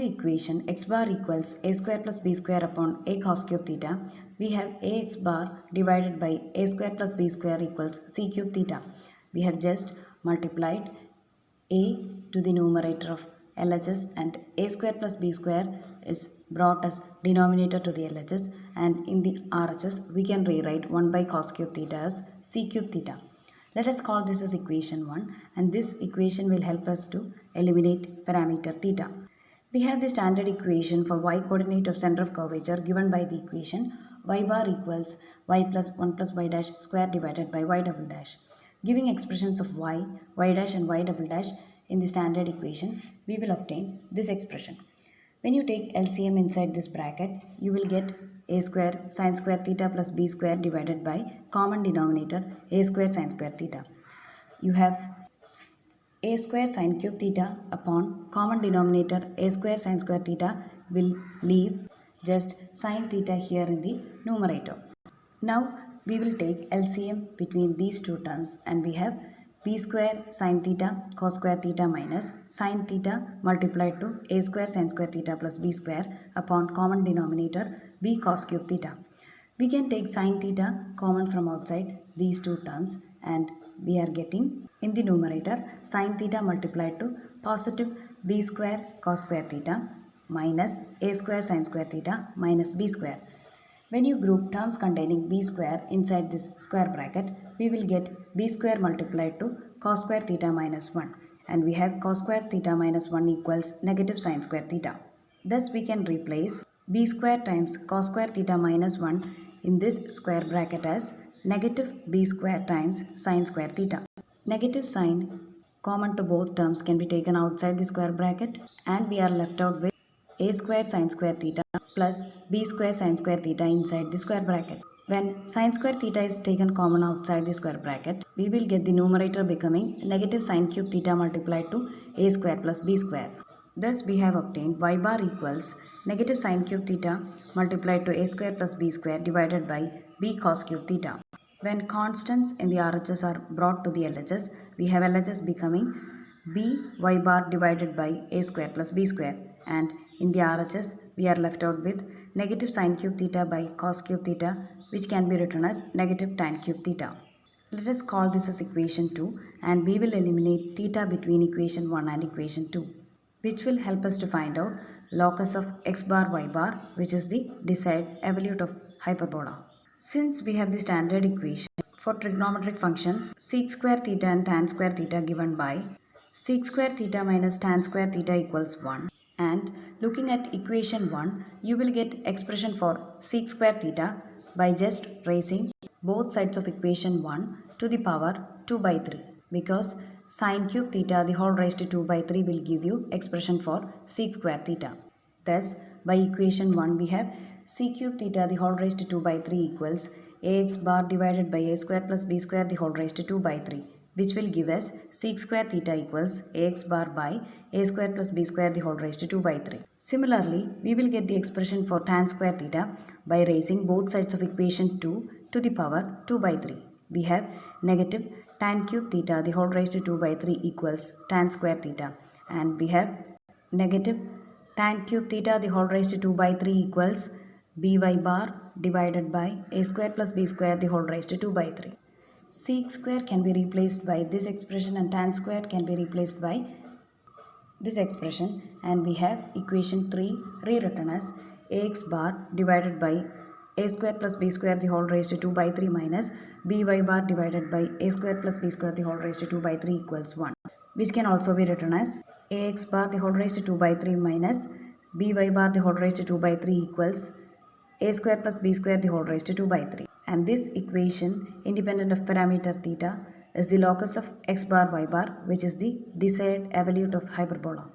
the equation x bar equals a square plus b square upon a cos cube theta, we have ax bar divided by a square plus b square equals c cube theta. We have just multiplied a to the numerator of LHS and a square plus b square is brought as denominator to the LHS, and in the RHS we can rewrite 1 by cos cube theta as c cube theta. Let us call this as equation 1, and this equation will help us to eliminate parameter theta. We have the standard equation for y coordinate of center of curvature given by the equation y bar equals y plus 1 plus y dash square divided by y double dash. Giving expressions of y, y dash and y double dash in the standard equation, we will obtain this expression. When you take LCM inside this bracket, you will get a square sin square theta plus b square divided by common denominator a square sin square theta. You have a square sin cube theta upon common denominator a square sin square theta will leave just sin theta here in the numerator. Now we will take LCM between these two terms, and we have b square sin theta cos square theta minus sin theta multiplied to a square sin square theta plus b square upon common denominator b cos cube theta. We can take sin theta common from outside these two terms, and we are getting in the numerator sin theta multiplied to positive b square cos square theta minus a square sin square theta minus b square. When you group terms containing b square inside this square bracket, we will get b square multiplied to cos square theta minus 1, and we have cos square theta minus 1 equals negative sin square theta. Thus we can replace b square times cos square theta minus 1 in this square bracket as negative b square times sin square theta. Negative sign common to both terms can be taken outside the square bracket, and we are left out with a square sin square theta plus b square sin square theta inside the square bracket. When sin square theta is taken common outside the square bracket, we will get the numerator becoming negative sin cube theta multiplied to a square plus b square. Thus we have obtained y bar equals negative sin cube theta multiplied to a square plus b square divided by b cos cube theta. When constants in the RHS are brought to the LHS, we have LHS becoming b y bar divided by a square plus b square, and in the RHS we are left out with negative sin cube theta by cos cube theta, which can be written as negative tan cube theta. Let us call this as equation 2, and we will eliminate theta between equation 1 and equation 2, which will help us to find out locus of x bar y bar, which is the desired evolute of hyperbola. Since we have the standard equation for trigonometric functions sec square theta and tan square theta given by sec square theta minus tan square theta equals 1, and looking at equation 1, you will get expression for sec square theta by just raising both sides of equation 1 to the power 2 by 3, because sin cube theta the whole raised to 2 by 3 will give you expression for sec square theta. Thus by equation 1 we have c cube theta the whole raised to 2 by 3 equals ax bar divided by a square plus b square the whole raised to 2 by 3, which will give us sec square theta equals ax bar by a square plus b square the whole raised to 2 by 3. Similarly, we will get the expression for tan square theta by raising both sides of equation 2 to the power 2 by 3. We have negative tan cube theta the whole raised to 2 by 3 equals tan square theta, and we have negative tan cube theta the whole raised to 2 by 3 equals by bar divided by a square plus b square the whole raised to 2 by 3. Sec square can be replaced by this expression, and tan square can be replaced by this expression, and we have equation 3 rewritten as ax bar divided by a square plus b square the whole raised to 2 by 3 minus by bar divided by a square plus b square the whole raised to 2 by 3 equals 1, which can also be written as ax bar the whole raised to 2 by 3 minus by bar the whole raised to 2 by 3 equals a square plus b square the whole raised to 2 by 3. And this equation, independent of parameter theta, is the locus of x bar y bar, which is the desired evolute of hyperbola.